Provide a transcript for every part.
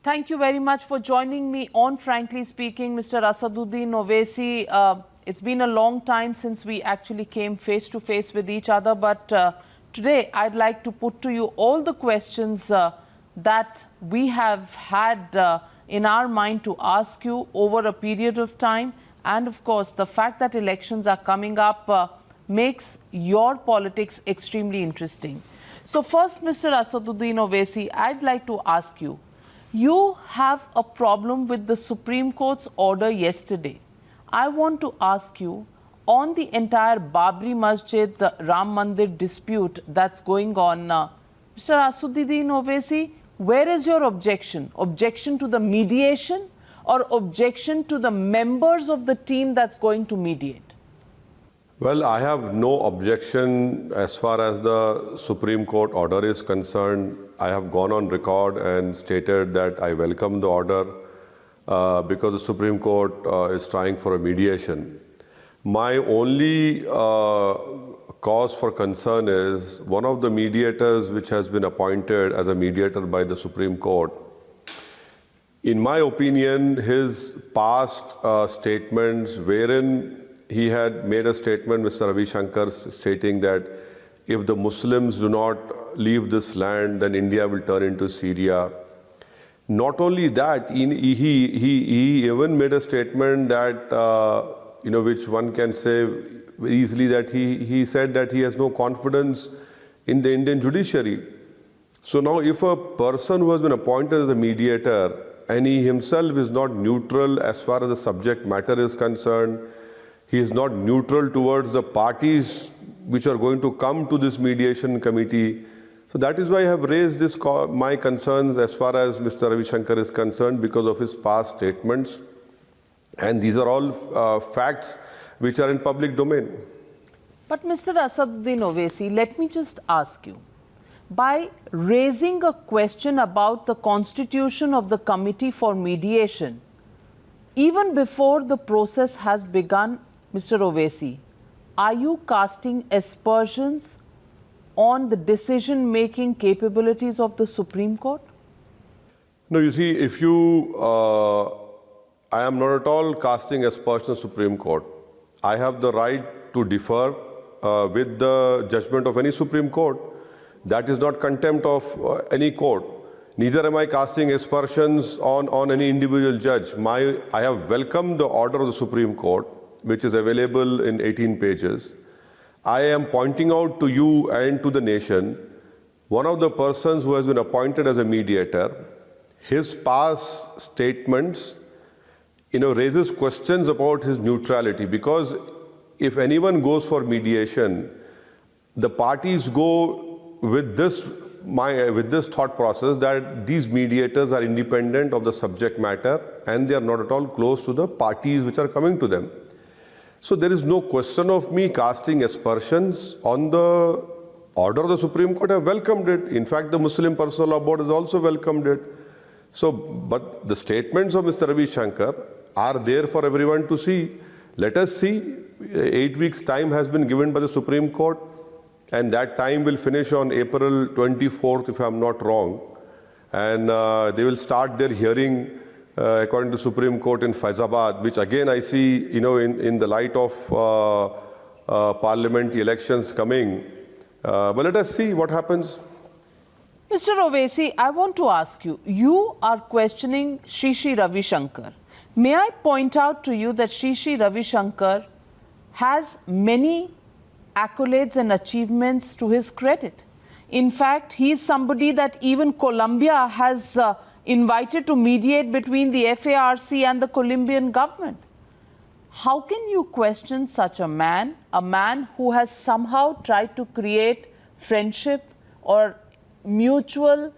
Thank you very much for joining me on Frankly Speaking, Mr. Asaduddin Owaisi. It's been a long time since we actually came face to face with each other, but today I'd like to put to you all the questions that we have had in our mind to ask you over a period of time. And of course, the fact that elections are coming up makes your politics extremely interesting. So first, Mr. Asaduddin Owaisi, I'd like to ask you, you have a problem with the Supreme Court's order yesterday. I want to ask you, on the entire Babri Masjid, the Ram Mandir dispute that's going on, Mr. Asaduddin Owaisi, where is your objection? Objection to the mediation or objection to the members of the team that's going to mediate? Well, I have no objection as far as the Supreme Court order is concerned. I have gone on record and stated that I welcome the order because the Supreme Court is trying for a mediation. My only cause for concern is one of the mediators which has been appointed as a mediator by the Supreme Court. In my opinion, his past statements wherein he had made a statement, Mr. Ravi Shankar, stating that if the Muslims do not leave this land, then India will turn into Syria. Not only that, he even made a statement that, which one can say easily that he said that he has no confidence in the Indian judiciary. So now if a person who has been appointed as a mediator and he himself is not neutral as far as the subject matter is concerned, he is not neutral towards the parties which are going to come to this mediation committee. So that is why I have raised my concerns as far as Mr. Ravi Shankar is concerned because of his past statements. And these are all facts which are in public domain. But Mr. Asaduddin Owaisi, let me just ask you, by raising a question about the constitution of the committee for mediation, even before the process has begun, Mr. Owaisi, are you casting aspersions on the decision-making capabilities of the Supreme Court? No, you see, I am not at all casting aspersions on the Supreme Court. I have the right to differ with the judgment of any Supreme Court. That is not contempt of any court. Neither am I casting aspersions on any individual judge. I have welcomed the order of the Supreme Court, which is available in 18 pages. I am pointing out to you and to the nation, one of the persons who has been appointed as a mediator, his past statements, raises questions about his neutrality, because if anyone goes for mediation, the parties go with this thought process that these mediators are independent of the subject matter and they are not at all close to the parties which are coming to them. So there is no question of me casting aspersions on the order of the Supreme Court. I have welcomed it. In fact, the Muslim Personal Law Board has also welcomed it. So, but the statements of Mr. Ravi Shankar are there for everyone to see. Let us see. 8 weeks' time has been given by the Supreme Court, and that time will finish on April 24th, if I am not wrong. And they will start their hearing according to Supreme Court in Faizabad, which again I see, in the light of parliamentary elections coming. But let us see what happens. Mr. Owaisi, I want to ask you, you are questioning Shri Ravi Shankar. May I point out to you that Shri Ravi Shankar has many accolades and achievements to his credit. In fact, he is somebody that even Colombia has invited to mediate between the FARC and the Colombian government. How can you question such a man who has somehow tried to create friendship or mutual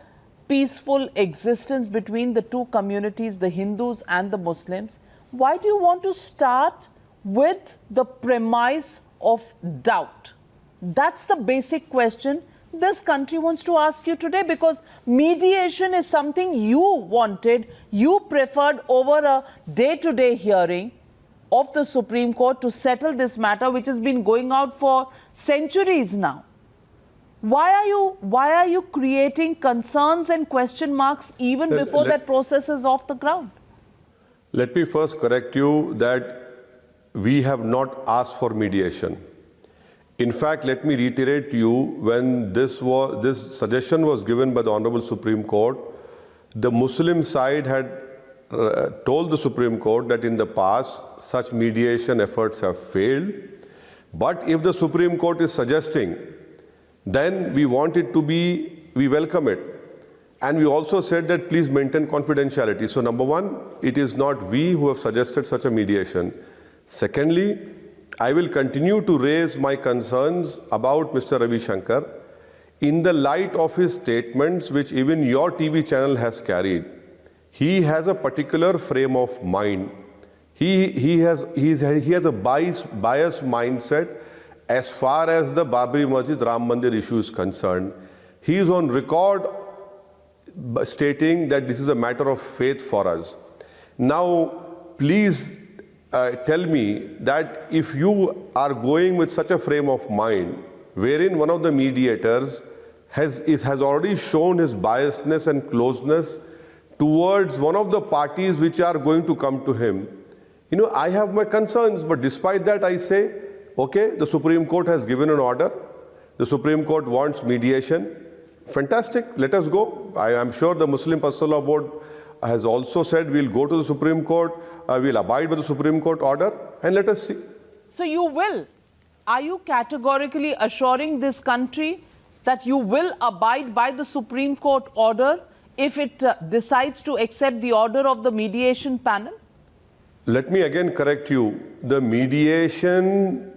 peaceful existence between the two communities, the Hindus and the Muslims? Why do you want to start with the premise of doubt? That's the basic question this country wants to ask you today, because mediation is something you wanted, you preferred over a day-to-day hearing of the Supreme Court to settle this matter, which has been going out for centuries now. Why are you creating concerns and question marks even before that process is off the ground? Let me first correct you that we have not asked for mediation. In fact, let me reiterate to you, when this suggestion was given by the Honorable Supreme Court, the Muslim side had told the Supreme Court that in the past such mediation efforts have failed. But if the Supreme Court is suggesting, then we want it to be, we welcome it. And we also said that please maintain confidentiality. So number one, it is not we who have suggested such a mediation. Secondly, I will continue to raise my concerns about Mr. Ravi Shankar in the light of his statements, which even your TV channel has carried. He has a particular frame of mind. He has a biased mindset as far as the Babri Masjid Ram Mandir issue is concerned. He is on record stating that this is a matter of faith for us. Now, please tell me that if you are going with such a frame of mind, wherein one of the mediators has already shown his biasness and closeness towards one of the parties which are going to come to him, I have my concerns, but despite that I say, okay, the Supreme Court has given an order. The Supreme Court wants mediation. Fantastic, let us go. I am sure the Muslim Personal Law Board has also said we'll go to the Supreme Court, we'll abide by the Supreme Court order, and let us see. So you will. Are you categorically assuring this country that you will abide by the Supreme Court order if it decides to accept the order of the mediation panel? Let me again correct you. The mediation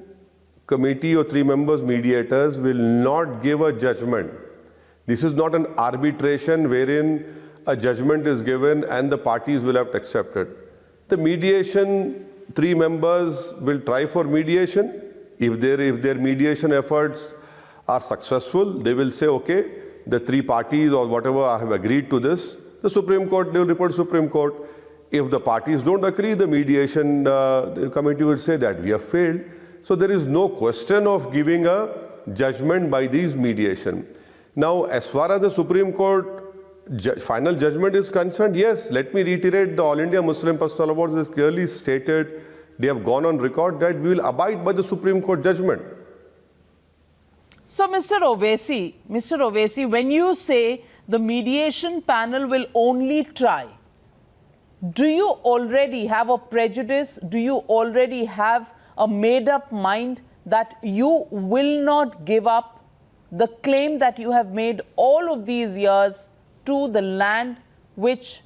committee or 3 members mediators will not give a judgment. This is not an arbitration wherein a judgment is given and the parties will have to accept it. The mediation 3 members will try for mediation. If their mediation efforts are successful, they will say, okay, the 3 parties or whatever have agreed to this. The Supreme Court, they will report to Supreme Court. If the parties don't agree, the mediation the committee will say that we have failed. So there is no question of giving a judgment by these mediation. Now, as far as the Supreme Court final judgment is concerned, yes, let me reiterate, the All India Muslim Personal Law Board has clearly stated, they have gone on record that we will abide by the Supreme Court judgment. So, Mr. Owaisi, when you say the mediation panel will only try, do you already have a prejudice? Do you already have a made-up mind that you will not give up the claim that you have made all of these years to the land which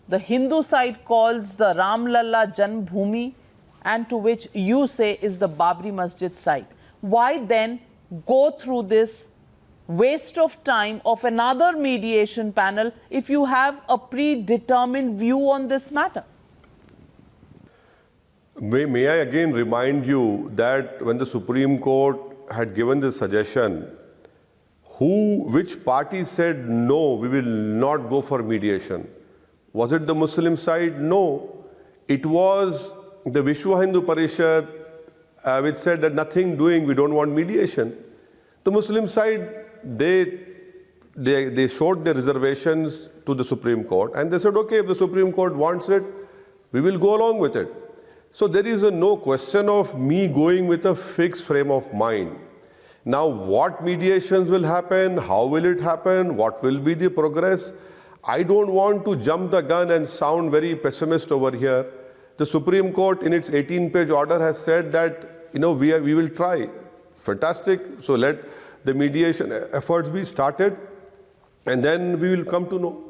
the Hindu side calls the Ramlalla Janmbhoomi and to which you say is the Babri Masjid site? Why then go through this waste of time of another mediation panel if you have a predetermined view on this matter? May I again remind you that when the Supreme Court had given this suggestion, which party said no, we will not go for mediation? Was it the Muslim side? No. It was the Vishwa Hindu Parishad which said that nothing doing, we don't want mediation. The Muslim side, they showed their reservations to the Supreme Court and they said, okay, if the Supreme Court wants it, we will go along with it. So there is no question of me going with a fixed frame of mind. Now, what mediations will happen? How will it happen? What will be the progress? I don't want to jump the gun and sound very pessimist over here. The Supreme Court in its 18-page order has said that, we will try. Fantastic. So let the mediation efforts be started and then we will come to know.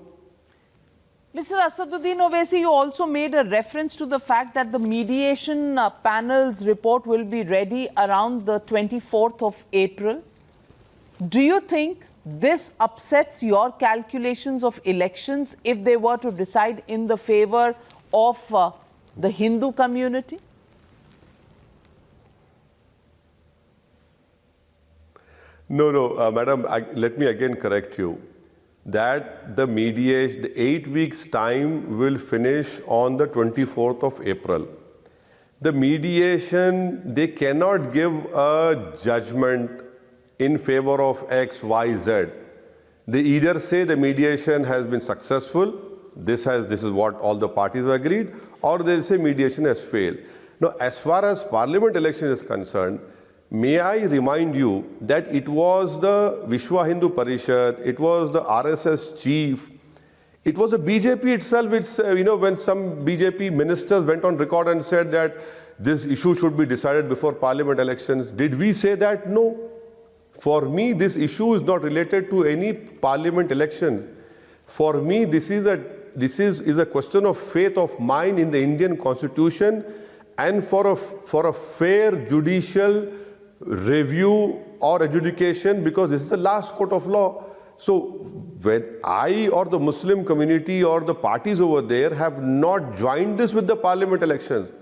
Mr. Asaduddin Owaisi, you also made a reference to the fact that the mediation panel's report will be ready around the 24th of April. Do you think this upsets your calculations of elections if they were to decide in the favor of the Hindu community? No, madam, let me again correct you. That the mediation, the 8 weeks time will finish on the 24th of April. The mediation, they cannot give a judgment in favor of X, Y, Z, they either say the mediation has been successful, this is what all the parties have agreed, or they say mediation has failed. Now, as far as parliament election is concerned, may I remind you that it was the Vishwa Hindu Parishad, it was the RSS chief, it was the BJP itself, which, when some BJP ministers went on record and said that this issue should be decided before parliament elections. Did we say that? No. For me, this issue is not related to any parliament elections. For me, this is a question of faith of mine in the Indian Constitution and for a fair judicial review or adjudication, because this is the last court of law. So when I or the Muslim community or the parties over there have not joined this with the parliament elections.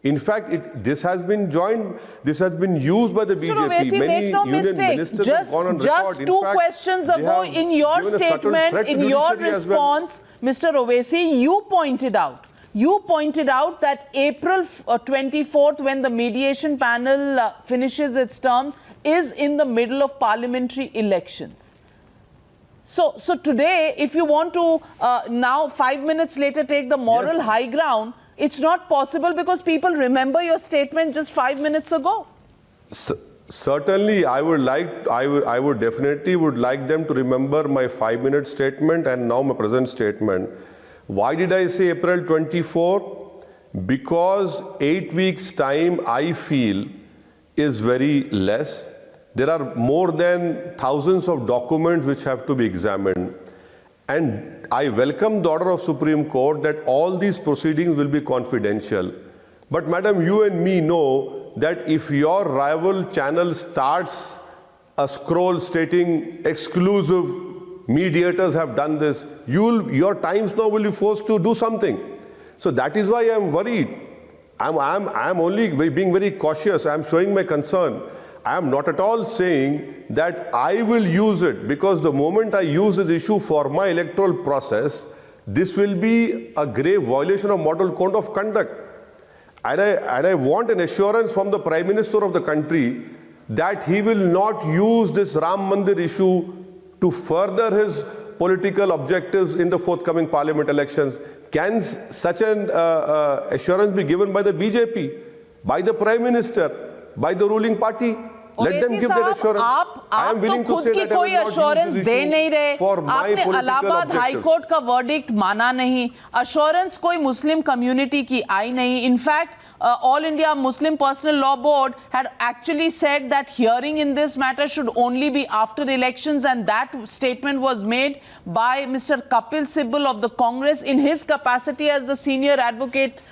In fact, this has been used by the BJP. Owaisi, make no mistake. Just two questions ago, in your statement, in your response, Mr. Owaisi, you pointed out that April 24th, when the mediation panel finishes its term, is in the middle of parliamentary elections. So today, if you want to now, 5 minutes later, take the moral high ground, it's not possible because people remember your statement just 5 minutes ago. Certainly, I would definitely like them to remember my 5-minute statement and now my present statement. Why did I say April 24? Because 8 weeks' time, I feel, is very less. There are more than thousands of documents which have to be examined. And I welcome the order of Supreme Court that all these proceedings will be confidential. But madam, you and me know that if your rival channel starts a scroll stating exclusive mediators have done this, your Times now will be forced to do something. So that is why I am worried. I'm only being very cautious. I'm showing my concern. I am not at all saying that I will use it, because the moment I use this issue for my electoral process, this will be a grave violation of model code of conduct. And I want an assurance from the Prime Minister of the country that he will not use this Ram Mandir issue to further his political objectives in the forthcoming parliament elections. Can such an assurance be given by the BJP, by the Prime Minister, by the ruling party? Let them give that assurance. I am willing to say that I will not use this issue for my political objectives. Allahabad high court का verdict माना नहीं, assurance कोई Muslim community की आई नहीं. In fact All India Muslim Personal Law Board had actually said that hearing in this matter should only be after elections, and that statement was made by Mr. Kapil Sibal of the Congress in his capacity as the senior advocate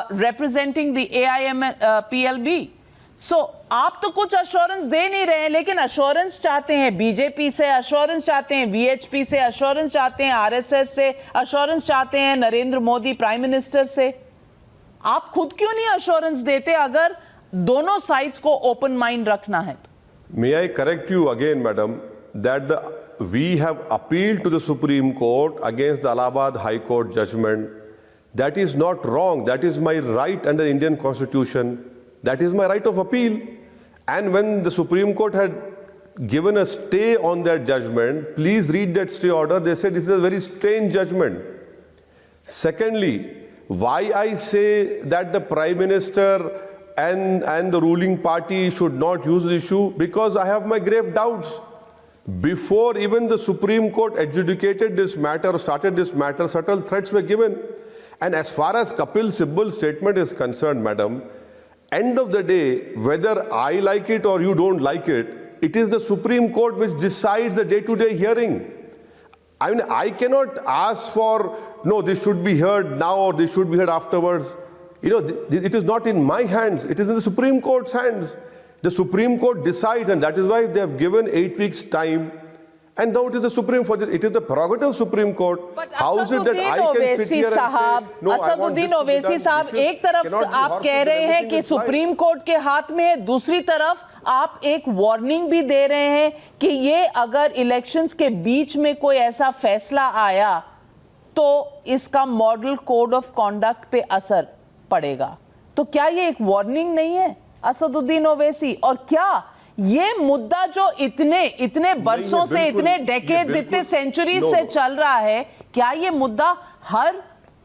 representing the AIMPLB. So, आप तो कुछ assurance दे नहीं रहे हैं, लेकिन assurance चाहते हैं BJP से, अश्योरेंस चाहते हैं वीएचपी से, अश्योरेंस चाहते हैं आरएसएस से, अश्योरेंस चाहते हैं नरेंद्र मोदी प्राइम मिनिस्टर से. आप खुद क्यों नहीं अश्योरेंस देते अगर दोनों साइड्स को ओपन माइंड रखना है? May I correct you again, madam, that we have appealed to the Supreme Court against the Allahabad High Court judgment. That is not wrong. That is my right under the Indian Constitution. That is my right of appeal. And when the Supreme Court had given a stay on that judgment, please read that stay order. They said this is a very strange judgment. Secondly, why I say that the Prime Minister and the ruling party should not use the issue? Because I have my grave doubts. Before even the Supreme Court adjudicated this matter or started this matter, subtle threats were given. And as far as Kapil Sibal's statement is concerned, madam, end of the day, whether I like it or you don't like it, it is the Supreme Court which decides the day-to-day hearing. I mean, I cannot ask for, no, this should be heard now or this should be heard afterwards. You know, it is not in my hands. It is in the Supreme Court's hands. The Supreme Court decides, and that is why they have given 8 weeks' time. And now it is the Supreme Court. It is the prerogative of Supreme Court. But how is it that I can sit here and say, no, Asaduddin Owaisi साहब, एक तरफ आप कह रहे हैं कि supreme court के हाथ में है, दूसरी तरफ आप एक वार्निंग भी दे रहे हैं कि ये अगर इलेक्शंस के बीच में कोई ऐसा फैसला आया तो इसका मॉडल कोड ऑफ कॉन्डक्ट पे असर पड़ेगा. तो क्या ये एक वार्निंग नहीं है असदुद्दीन ओवैसी? और क्या ये मुद्दा जो इतने बरसों से, इतने डेकेड्स, इतने सेंचुरीज से चल रहा है, क्या ये मुद्दा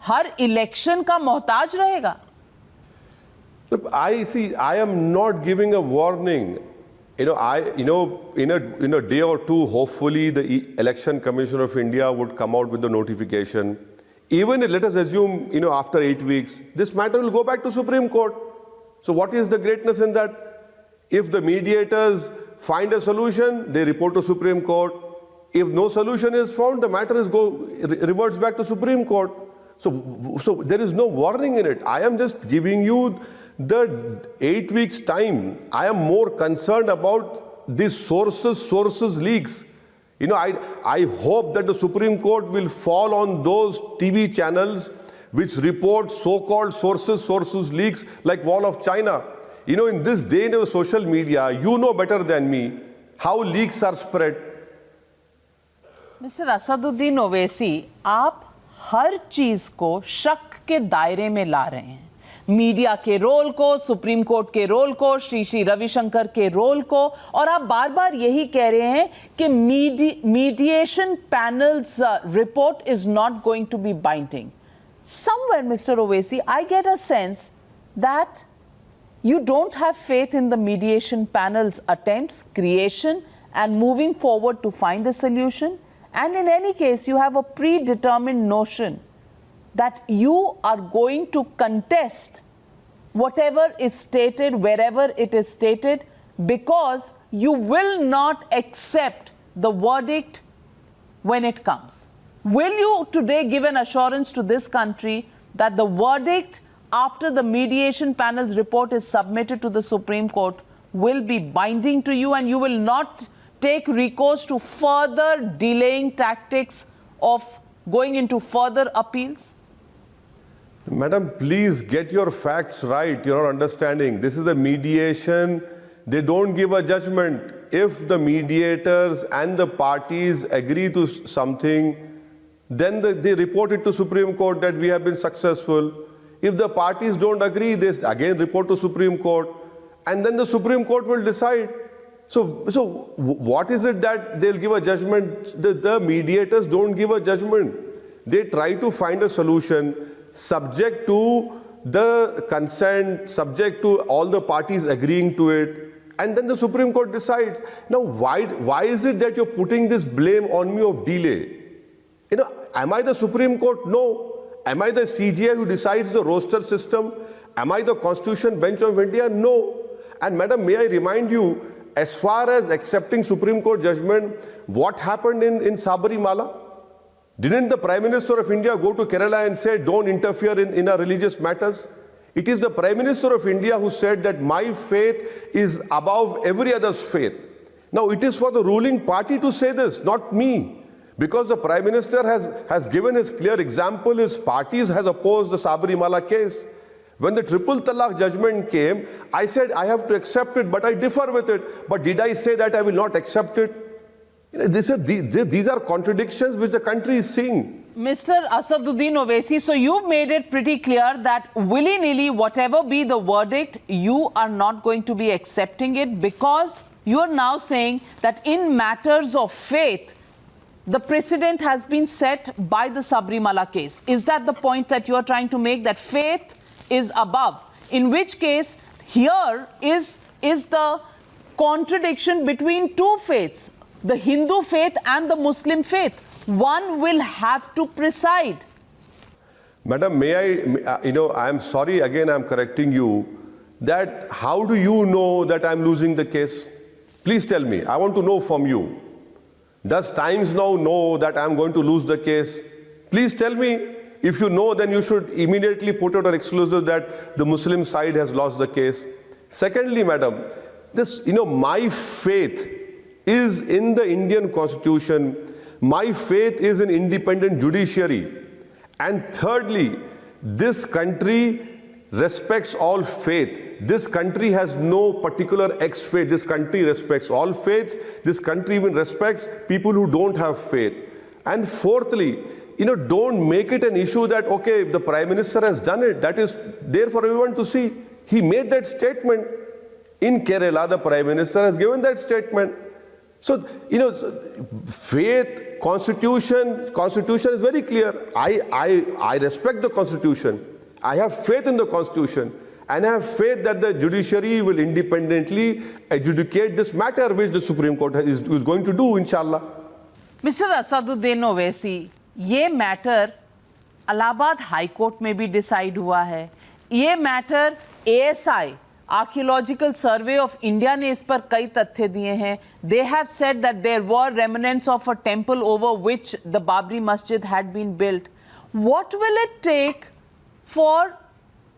हर इलेक्शन का मोहताज रहेगा? Look, I am not giving a warning. In a day or two, hopefully the Election Commission of India would come out with the notification. Even let us assume, after 8 weeks, this matter will go back to Supreme Court. So what is the greatness in that? If the mediators find a solution, they report to Supreme Court. If no solution is found, the matter reverts back to Supreme Court. So there is no warning in it. I am just giving you the 8 weeks time. I am more concerned about these sources leaks. I hope that the Supreme Court will fall on those TV channels which report so-called sources leaks like Wall of China. In this day of social media, you know better than me how leaks are spread. Mister Asaduddin Owaisi, आप हर चीज को शक के दायरे में ला रहे हैं। Media के रोल को, सुप्रीम कोर्ट के रोल को, श्री रविशंकर के रोल को, और आप बार बार यही कह रहे हैं कि mediation panels report is not going to be binding. Somewhere, Mr. Owaisi, I get a sense that you don't have faith in the mediation panel's attempts, creation, and moving forward to find a solution. And in any case, you have a predetermined notion that you are going to contest whatever is stated, wherever it is stated, because you will not accept the verdict when it comes. Will you today give an assurance to this country that the verdict after the mediation panel's report is submitted to the Supreme Court will be binding to you, and you will not take recourse to further delaying tactics of going into further appeals? Madam, please get your facts right. You're not understanding. This is a mediation. They don't give a judgment. If the mediators and the parties agree to something, then they report it to Supreme Court that we have been successful. If the parties don't agree, they again report to Supreme Court, and then the Supreme Court will decide. So what is it that they'll give a judgment? The mediators don't give a judgment. They try to find a solution subject to the consent, subject to all the parties agreeing to it, and then the Supreme Court decides. Now, why is it that you're putting this blame on me of delay? Am I the Supreme Court? No. Am I the CGI who decides the roster system? Am I the Constitution Bench of India? No. And Madam, may I remind you, as far as accepting Supreme Court judgment, what happened in Sabarimala? Didn't the Prime Minister of India go to Kerala and say, don't interfere in our religious matters? It is the Prime Minister of India who said that my faith is above every other's faith. Now, it is for the ruling party to say this, not me. Because the Prime Minister has given his clear example, his parties has opposed the Sabarimala case. When the Triple Talaq judgment came, I said I have to accept it, but I differ with it. But did I say that I will not accept it? These are contradictions which the country is seeing. Mr. Asaduddin Owaisi, so you've made it pretty clear that willy-nilly, whatever be the verdict, you are not going to be accepting it, because you are now saying that in matters of faith, the precedent has been set by the Sabarimala case. Is that the point that you are trying to make, that faith is above? In which case, here is the contradiction between two faiths, the Hindu faith and the Muslim faith. One will have to preside. Madam, may I am sorry, again I'm correcting you, that how do you know that I'm losing the case? Please tell me, I want to know from you. Does Times Now know that I'm going to lose the case? Please tell me. If you know, then you should immediately put out an exclusive that the Muslim side has lost the case. Secondly, madam, my faith is in the Indian Constitution. My faith is in independent judiciary. And thirdly, this country respects all faith. This country has no particular ex-faith. This country respects all faiths. This country even respects people who don't have faith. And fourthly, don't make it an issue that, okay, the Prime Minister has done it. That is there for everyone to see. He made that statement. In Kerala, the Prime Minister has given that statement. So, faith, constitution is very clear. I respect the Constitution. I have faith in the Constitution. And I have faith that the judiciary will independently adjudicate this matter, which the Supreme Court is going to do, inshallah. Mr. Asaduddin Owaisi, ये matter Allahabad high court में भी decide हुआ है. ये matter ASI archaeological survey of India ने इस पर कई तथ्य दिए हैं. They have said that there were remnants of a temple over which the Babri Masjid had been built. What will it take for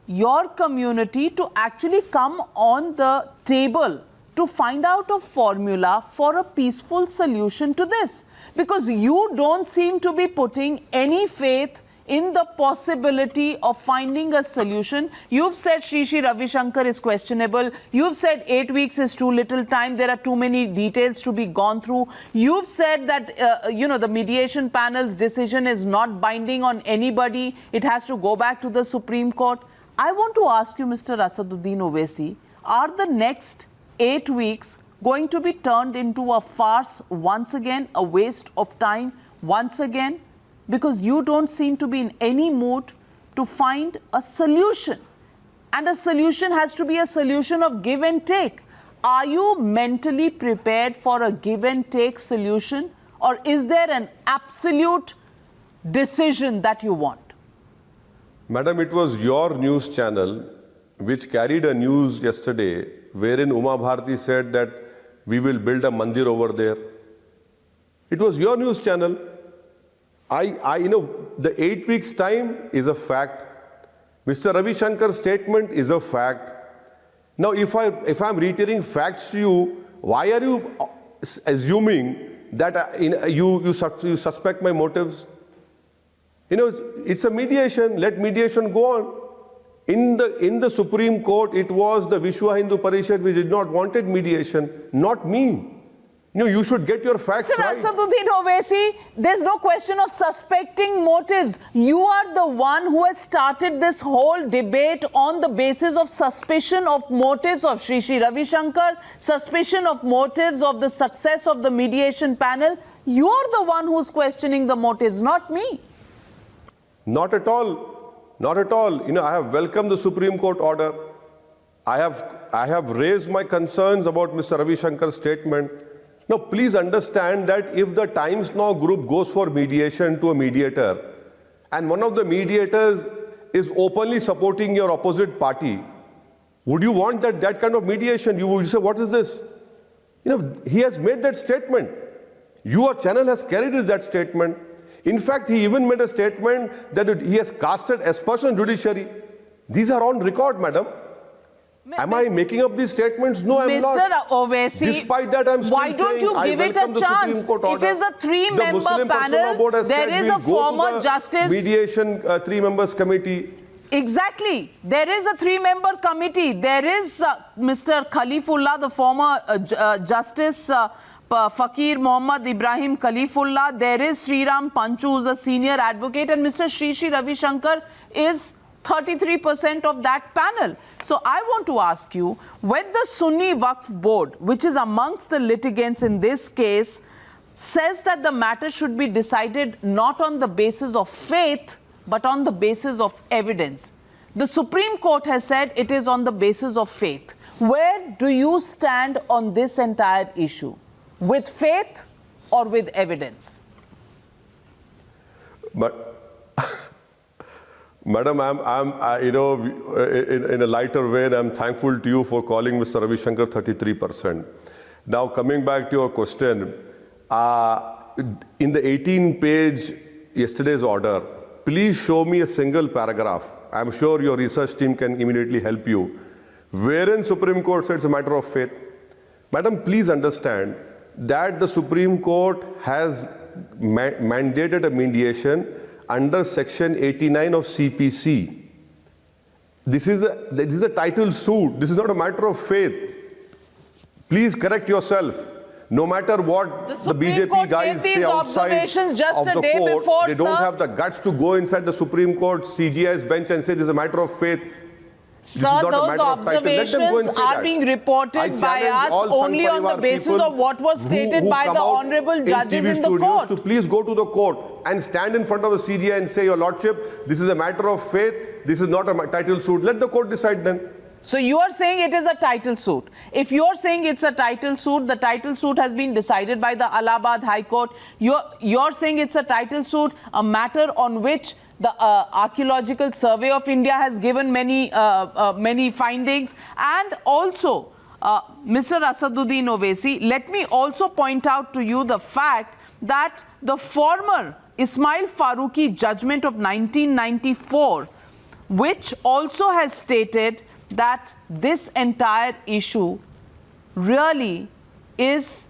your community to actually come on the table to find out a formula for a peaceful solution to this? Because you don't seem to be putting any faith in the possibility of finding a solution. You've said Sri Sri Ravi Shankar is questionable. You've said 8 weeks is too little time. There are too many details to be gone through. You've said that, the mediation panel's decision is not binding on anybody. It has to go back to the Supreme Court. I want to ask you, Mr. Asaduddin Owaisi, are the next 8 weeks going to be turned into a farce once again, a waste of time once again? Because you don't seem to be in any mood to find a solution. And a solution has to be a solution of give and take. Are you mentally prepared for a give and take solution? Or is there an absolute decision that you want? Madam, it was your news channel which carried a news yesterday wherein Uma Bharti said that we will build a mandir over there. It was your news channel. The 8 weeks time is a fact. Mr. Ravi Shankar's statement is a fact. Now, if I'm reiterating facts to you, why are you assuming that you suspect my motives? It's a mediation. Let mediation go on. In the Supreme Court, it was the Vishwa Hindu Parishad which did not wanted mediation, not me. You should get your facts right. Sir Asaduddin Owaisi, there's no question of suspecting motives. You are the one who has started this whole debate on the basis of suspicion of motives of Sri Sri Ravi Shankar, suspicion of motives of the success of the mediation panel. You are the one who's questioning the motives, not me. Not at all. Not at all. I have welcomed the Supreme Court order. I have raised my concerns about Mr. Ravi Shankar's statement. Now, please understand that if the Times Now group goes for mediation to a mediator, and one of the mediators is openly supporting your opposite party, would you want that kind of mediation? You would say, what is this? He has made that statement. Your channel has carried that statement. In fact, he even made a statement that he has casted aspersion on judiciary. These are on record, madam. Am I making up these statements? No, I'm not. Mr. Owaisi, despite that, I'm still why don't saying you give it a chance? It is a three-member panel. There is a former justice. Mediation three members committee. Exactly. There is a three-member committee. There is Mr. Khalifullah, the former justice, Fakir Mohammad Ibrahim Khalifullah. There is Sriram Panchu, who is a senior advocate, and Mr. Sri Sri Ravi Shankar is 33% of that panel. So I want to ask you, when the Sunni Waqf Board, which is amongst the litigants in this case, says that the matter should be decided not on the basis of faith, but on the basis of evidence. The Supreme Court has said it is on the basis of faith. Where do you stand on this entire issue? With faith or with evidence? But Madam, in a lighter vein, I'm thankful to you for calling Mr. Ravi Shankar 33%. Now, coming back to your question, in the 18-page yesterday's order, please show me a single paragraph. I'm sure your research team can immediately help you. Wherein Supreme Court said it's a matter of faith. Madam, please understand that the Supreme Court has mandated a mediation under Section 89 of CPC. This is a title suit. This is not a matter of faith. Please correct yourself. No matter what the BJP guys say outside of the court, they don't have the guts to go inside the Supreme Court, CGI's bench and say this is a matter of faith. Sir, those observations are being reported by us only on the basis of what was stated by the honorable judges in the court. To please go to the court and stand in front of the CGI and say, Your Lordship, this is a matter of faith, this is not a title suit. Let the court decide then. So you are saying it is a title suit. If you are saying it's a title suit, the title suit has been decided by the Allahabad High Court. You're saying it's a title suit, a matter on which the Archaeological Survey of India has given many findings. And also, Mr. Asaduddin Owaisi, let me also point out to you the fact that the former Ismail Farooqi judgment of 1994, which also has stated that this entire issue really is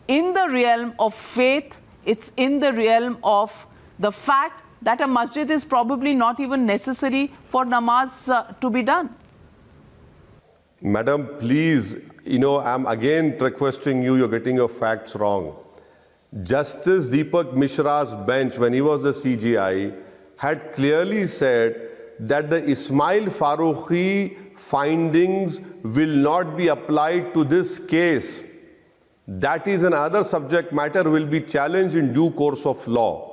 in the realm of faith, it's in the realm of the fact that a masjid is probably not even necessary for namaz to be done. Madam, please, I'm again requesting you, you're getting your facts wrong. Justice Deepak Mishra's bench, when he was the CGI, had clearly said that the Ismail Farooqi findings will not be applied to this case. That is another subject matter will be challenged in due course of law.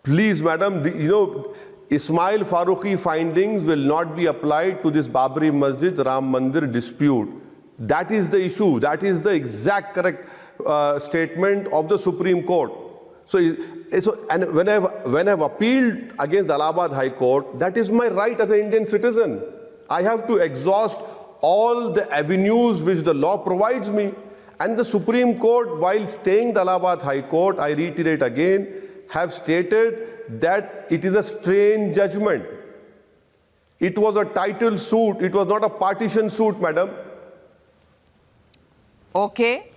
Please, madam, Ismail Farooqi findings will not be applied to this Babri Masjid Ram Mandir dispute. That is the issue. That is the exact correct statement of the Supreme Court. So and when I've appealed against the Allahabad High Court, that is my right as an Indian citizen. I have to exhaust all the avenues which the law provides me. And the Supreme Court, while staying the Allahabad High Court, I reiterate again, have stated that it is a strange judgment. It was a title suit. It was not a partition suit, madam. Okay.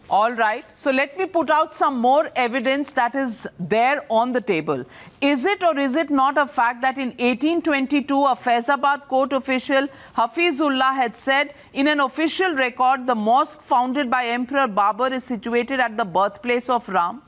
All right. So let me put out some more evidence that is there on the table. Is it or is it not a fact that in 1822, a Faizabad court official, Hafizullah, had said in an official record, the mosque founded by Emperor Babur is situated at the birthplace of Ram?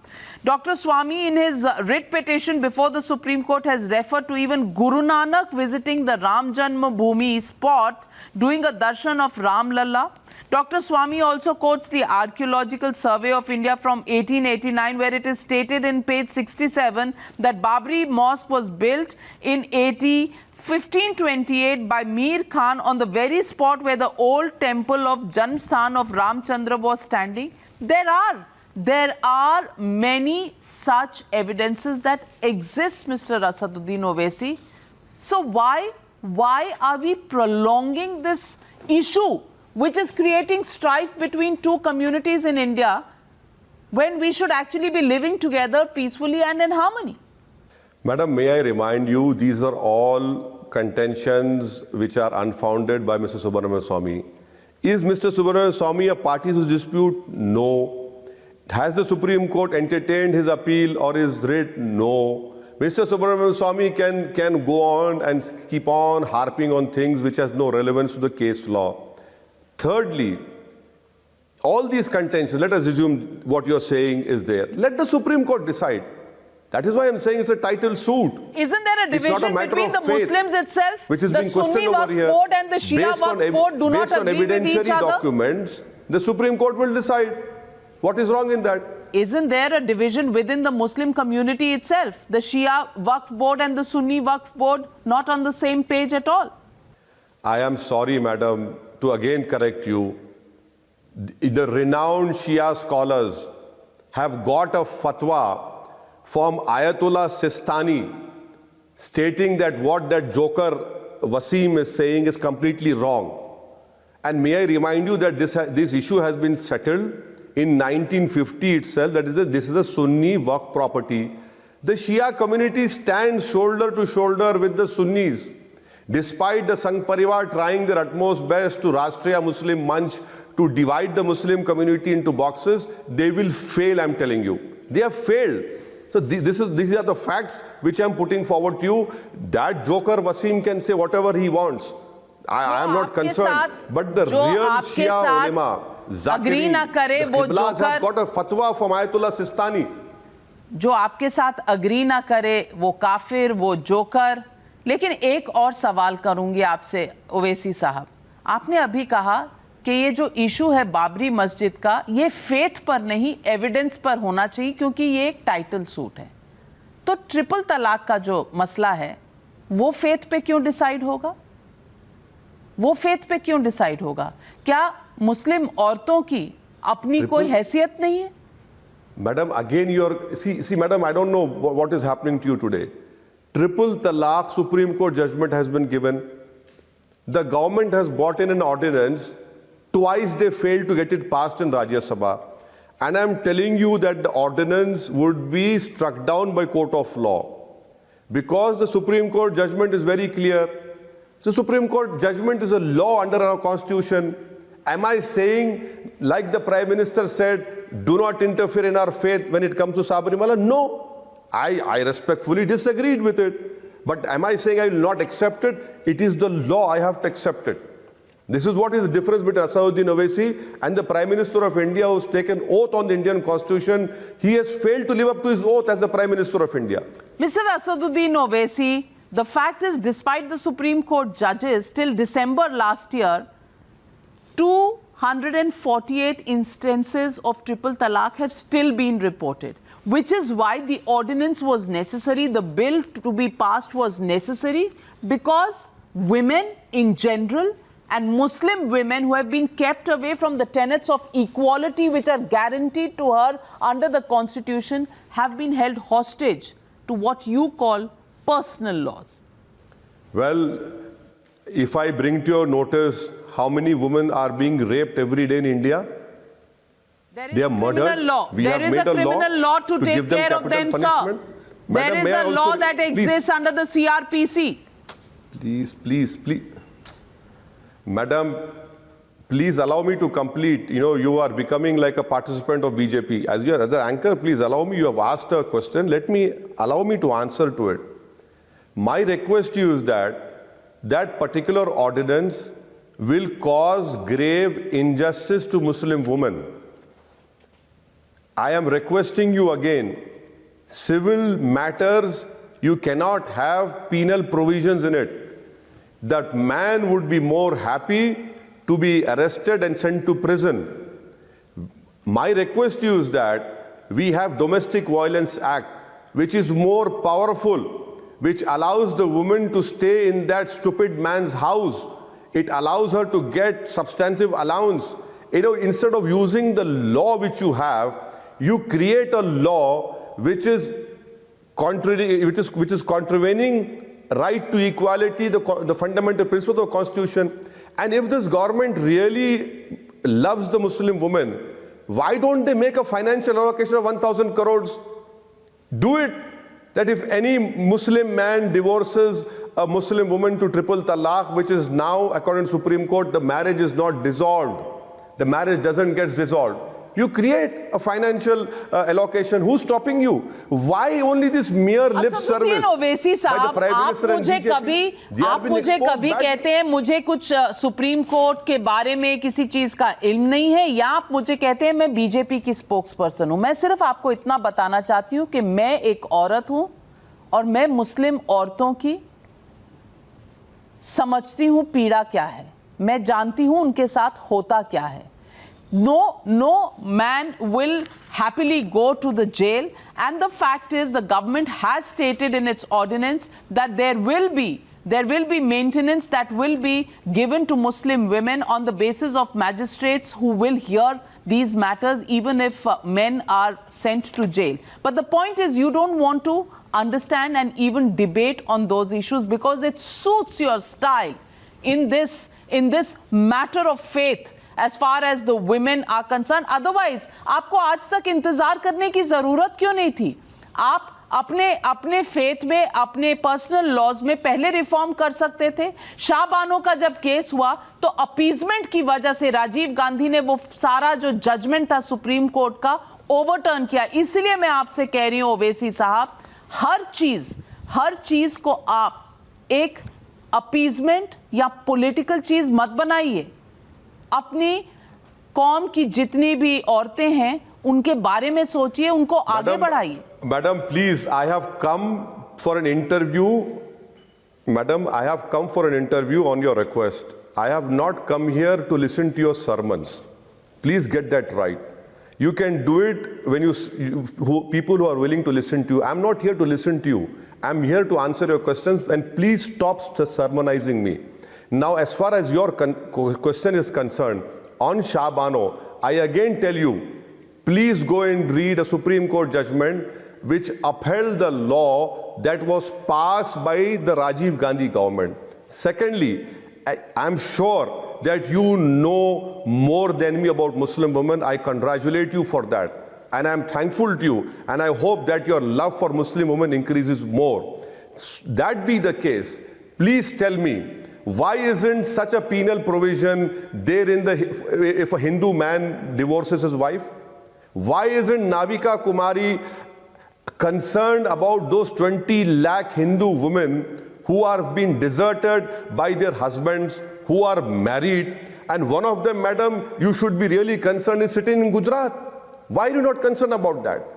Dr. Swami, in his writ petition before the Supreme Court, has referred to even Guru Nanak visiting the Ram Janmabhoomi spot, doing a darshan of Ram Lalla. Dr. Swami also quotes the Archaeological Survey of India from 1889, where it is stated in page 67 that Babri Mosque was built in 1528 by Mir Khan on the very spot where the old temple of Janmsthan of Ramchandra was standing. There are many such evidences that exist, Mr. Asaduddin Owaisi. So why are we prolonging this issue, which is creating strife between two communities in India, when we should actually be living together peacefully and in harmony? Madam, may I remind you, these are all contentions which are unfounded by Mr. Subramanian Swamy. Is Mr. Subramanian Swamy a party to dispute? No. Has the Supreme Court entertained his appeal or his writ? No. Mr. Subramanian Swamy can go on and keep on harping on things which has no relevance to the case law. Thirdly, all these contentions, let us assume what you're saying is there. Let the Supreme Court decide. That is why I'm saying it's a title suit. Isn't there a division between the Muslims itself? Which is the being Sunni questioned over here. Board and the Shia Waqf Board do not agree with each other? Based on evidentiary documents, the Supreme Court will decide. What is wrong in that? Isn't there a division within the Muslim community itself? The Shia Waqf Board and the Sunni Waqf Board not on the same page at all? I am sorry, madam, to again correct you. The renowned Shia scholars have got a fatwa from Ayatollah Sistani stating that what that joker Wasim is saying is completely wrong. And may I remind you that this issue has been settled in 1950 itself. That is, this is a Sunni Waqf property. The Shia community stands shoulder to shoulder with the Sunnis. Despite the Sangh Parivar trying their utmost best to Rashtriya Muslim Manch to divide the Muslim community into boxes, they will fail, I'm telling you. They have failed. So these are the facts which I'm putting forward to you. That joker Wasim can say whatever he wants. I am not concerned. But the real Shia ulema, Zakiri, Qiblas have got a fatwa from Ayatollah Sistani. जो आपके साथ agree ना करे वो काफिर, वो joker, लेकिन एक और सवाल करूंगी आपसे ओवैसी साहब, आपने अभी कहा कि ये जो इशू है बाबरी मस्जिद का, ये फेथ पर नहीं एविडेंस पर होना चाहिए क्योंकि ये एक टाइटल सूट है। तो ट्रिपल तलाक का जो मसला है वो फेथ पे क्यों डिसाइड होगा? वो फेथ पे क्यों डिसाइड होगा? क्या मुस्लिम औरतों की अपनी कोई हैसियत नहीं है? Madam, again see, madam, I don't know what is happening to you today. Triple talaq Supreme Court judgment has been given. The government has brought in an ordinance. Twice they failed to get it passed in Rajya Sabha. And I'm telling you that the ordinance would be struck down by court of law. Because the Supreme Court judgment is very clear. The Supreme Court judgment is a law under our constitution. Am I saying, like the Prime Minister said, do not interfere in our faith when it comes to Sabarimala? No. I respectfully disagreed with it. But am I saying I will not accept it? It is the law, I have to accept it. This is what is the difference between Asaduddin Owaisi and the Prime Minister of India, who's taken oath on the Indian Constitution. He has failed to live up to his oath as the Prime Minister of India. Mr. Asaduddin Owaisi, the fact is, despite the Supreme Court judges, till December last year, 248 instances of triple talaq have still been reported, which is why the ordinance was necessary, the bill to be passed was necessary, because women in general and Muslim women who have been kept away from the tenets of equality which are guaranteed to her under the Constitution have been held hostage to what you call personal laws. Well, if I bring to your notice how many women are being raped every day in India, they are murdered. There is a criminal law to take care of them, sir. There is a law that exists under the CRPC. Please. Madam, please allow me to complete. You know, you are becoming like a participant of BJP. As an anchor, please allow me. You have asked a question. Allow me to answer to it. My request to you is that particular ordinance will cause grave injustice to Muslim women. I am requesting you again, civil matters, you cannot have penal provisions in it. That man would be more happy to be arrested and sent to prison. My request to you is that we have Domestic Violence Act, which is more powerful, which allows the woman to stay in that stupid man's house. It allows her to get substantive allowance. You know, instead of using the law which you have, you create a law which is contravening right to equality, the fundamental principle of the Constitution. And if this government really loves the Muslim woman, why don't they make a financial allocation of 1,000 crores? Do it. That if any Muslim man divorces a Muslim woman to triple talaq, which is now, according to Supreme Court, the marriage is not dissolved. The marriage doesn't get dissolved. You create a financial allocation. Who's stopping you? Why only this mere lip service? Owaisi साहब, आप मुझे कभी कहते हैं मुझे कुछ supreme court के बारे में किसी चीज का इल्म नहीं है, या आप मुझे कहते हैं मैं बीजेपी की स्पोक्स पर्सन हूं। मैं सिर्फ आपको इतना बताना चाहती हूं कि मैं एक औरत हूं और मैं मुस्लिम औरतों की समझती हूं पीड़ा क्या है, मैं जानती हूं उनके साथ होता क्या है। No man will happily go to the jail, and the fact is the government has stated in its ordinance that there will be maintenance that will be given to Muslim women on the basis of magistrates who will hear these matters even if men are sent to jail. But the point is, you don't want to understand and even debate on those issues because it suits your style in this matter of faith as far as the women are concerned. Otherwise, आपको आज तक इंतजार करने की जरूरत क्यों नहीं थी? आप अपने फेथ में, अपने पर्सनल लॉज में पहले रिफॉर्म कर सकते थे। शाहबानो का जब केस हुआ तो अपीजमेंट की वजह से राजीव गांधी ने वो सारा जो जजमेंट था सुप्रीम कोर्ट का ओवरटर्न किया। इसलिए मैं आपसे कह रही हूं ओवैसी साहब, हर चीज को आप एक अपीजमेंट या पॉलिटिकल चीज मत बनाइए। अपनी कौम की जितनी भी औरतें हैं उनके बारे में सोचिए, उनको आगे बढ़ाइए। Madam, please, I have come for an interview Madam, I have come for an interview on your request. I have not come here to listen to your sermons. Please get that right. You can do it when people who are willing to listen to you. I'm not here to listen to you. I'm here to answer your questions, and please stop sermonizing me. Now, as far as your question is concerned, on Shah Bano, I again tell you, please go and read a Supreme Court judgment which upheld the law that was passed by the Rajiv Gandhi government. Secondly, I'm sure that you know more than me about Muslim women. I congratulate you for that. And I'm thankful to you. And I hope that your love for Muslim women increases more. That be the case, please tell me, why isn't such a penal provision there if a Hindu man divorces his wife? Why isn't Navika Kumari concerned about those 20 lakh Hindu women who are being deserted by their husbands, who are married? And one of them, madam, you should be really concerned, is sitting in Gujarat. Why are you not concerned about that?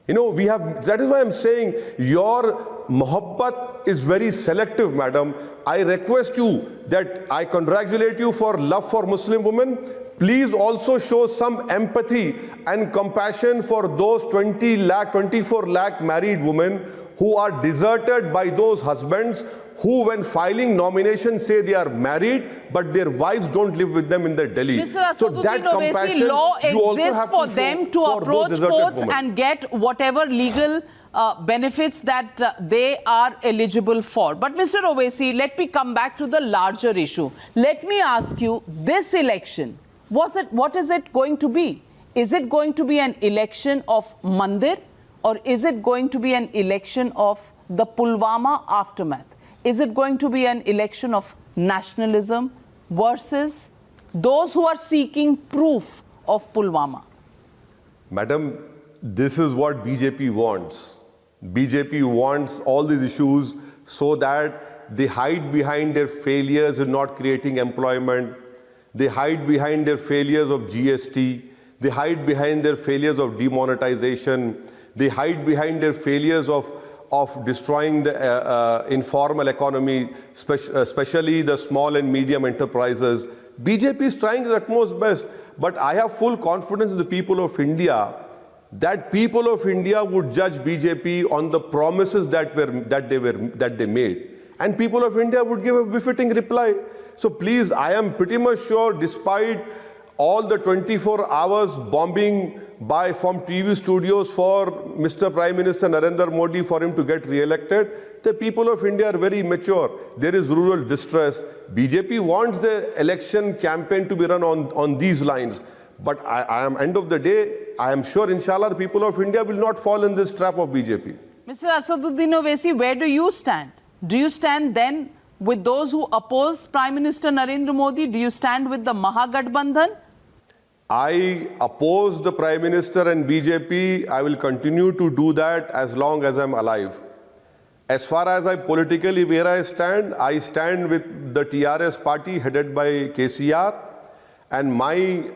You know, that is why I'm saying your muhabbat is very selective, madam. I request you that I congratulate you for love for Muslim women. Please also show some empathy and compassion for those 24 lakh married women who are deserted by those husbands who, when filing nominations, say they are married, but their wives don't live with them in their Delhi. Mr. Asaduddin Owaisi, law exists for them to approach courts and get whatever legal benefits that they are eligible for. But Mr. Owaisi, let me come back to the larger issue. Let me ask you, this election, what is it going to be? Is it going to be an election of Mandir, or is it going to be an election of the Pulwama aftermath? Is it going to be an election of nationalism versus those who are seeking proof of Pulwama? Madam, this is what BJP wants. BJP wants all these issues so that they hide behind their failures in not creating employment. They hide behind their failures of GST. They hide behind their failures of demonetization. They hide behind their failures of destroying the informal economy, especially the small and medium enterprises. BJP is trying its utmost best, but I have full confidence in the people of India that people of India would judge BJP on the promises that they made, and people of India would give a befitting reply. So please, I am pretty much sure, despite all the 24 hours bombing from TV studios for Mr. Prime Minister Narendra Modi for him to get re-elected, the people of India are very mature. There is rural distress. BJP wants the election campaign to be run on these lines. But I am, end of the day, I am sure, inshallah, the people of India will not fall in this trap of BJP. Mr. Asaduddin Owaisi, where do you stand? Do you stand then with those who oppose Prime Minister Narendra Modi? Do you stand with the Mahagathbandhan? I oppose the Prime Minister and BJP. I will continue to do that as long as I'm alive. As far as politically where I stand with the TRS party headed by KCR, and my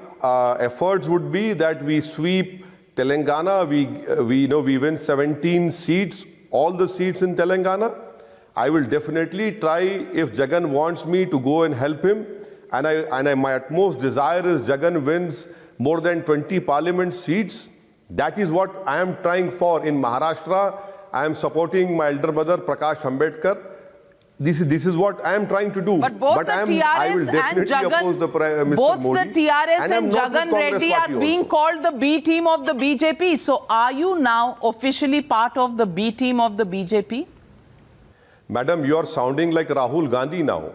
efforts would be that we sweep Telangana. We win 17 seats, all the seats in Telangana. I will definitely try, if Jagan wants me, to go and help him. And my utmost desire is Jagan wins more than 20 parliament seats. That is what I am trying for. In Maharashtra, I am supporting my elder brother Prakash Ambedkar. This is what I am trying to do. But both the TRS and Jagan, both the TRS and Jagan Reddy are being called the B team of the BJP. So are you now officially part of the B team of the BJP? Madam, you are sounding like Rahul Gandhi now.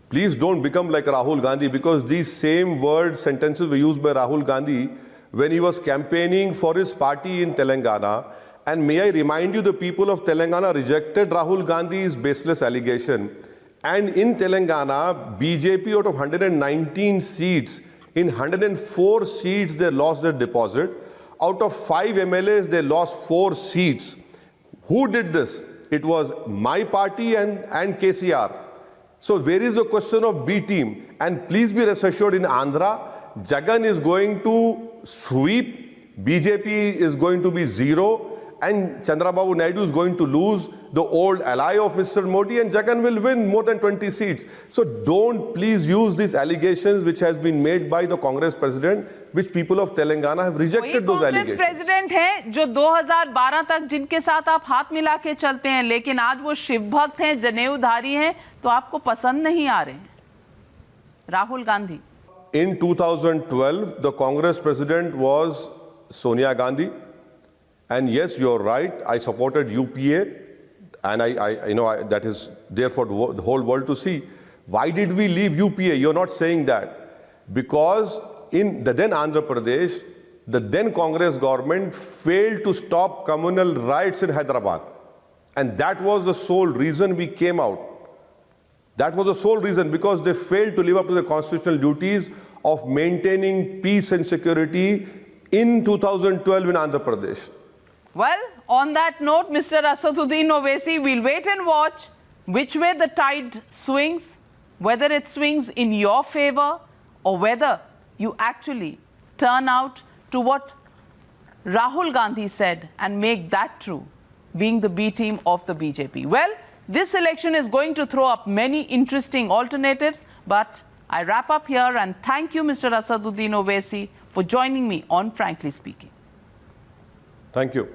Please don't become like Rahul Gandhi, because these same words, sentences were used by Rahul Gandhi when he was campaigning for his party in Telangana. And may I remind you, the people of Telangana rejected Rahul Gandhi's baseless allegation. And in Telangana, BJP, out of 119 seats, in 104 seats they lost their deposit. Out of 5 MLAs, they lost 4 seats. Who did this? It was my party and KCR. So where is the question of B team? And please be rest assured, in Andhra, Jagan is going to sweep, BJP is going to be 0, and Chandrababu Naidu is going to lose, the old ally of Mr. Modi, and Jagan will win more than 20 seats. So don't please use these allegations which has been made by the Congress president, which people of Telangana have rejected those allegations. Congress president है जो 2012 तक जिनके साथ आप हाथ मिला के चलते हैं, लेकिन आज वो शिव भक्त हैं, जनेऊधारी हैं, तो आपको पसंद नहीं आ रहे हैं। Rahul Gandhi. In 2012, the Congress president was Sonia Gandhi. And yes, you're right, I supported UPA, and that is there for the whole world to see. Why did we leave UPA? You're not saying that. Because in the then Andhra Pradesh, the then Congress government failed to stop communal riots in Hyderabad. And that was the sole reason we came out. That was the sole reason, because they failed to live up to the constitutional duties of maintaining peace and security in 2012 in Andhra Pradesh. Well, on that note, Mr. Asaduddin Owaisi, we'll wait and watch which way the tide swings, whether it swings in your favor or whether you actually turn out to what Rahul Gandhi said and make that true, being the B team of the BJP. Well, this election is going to throw up many interesting alternatives, but I wrap up here and thank you, Mr. Asaduddin Owaisi, for joining me on Frankly Speaking. Thank you.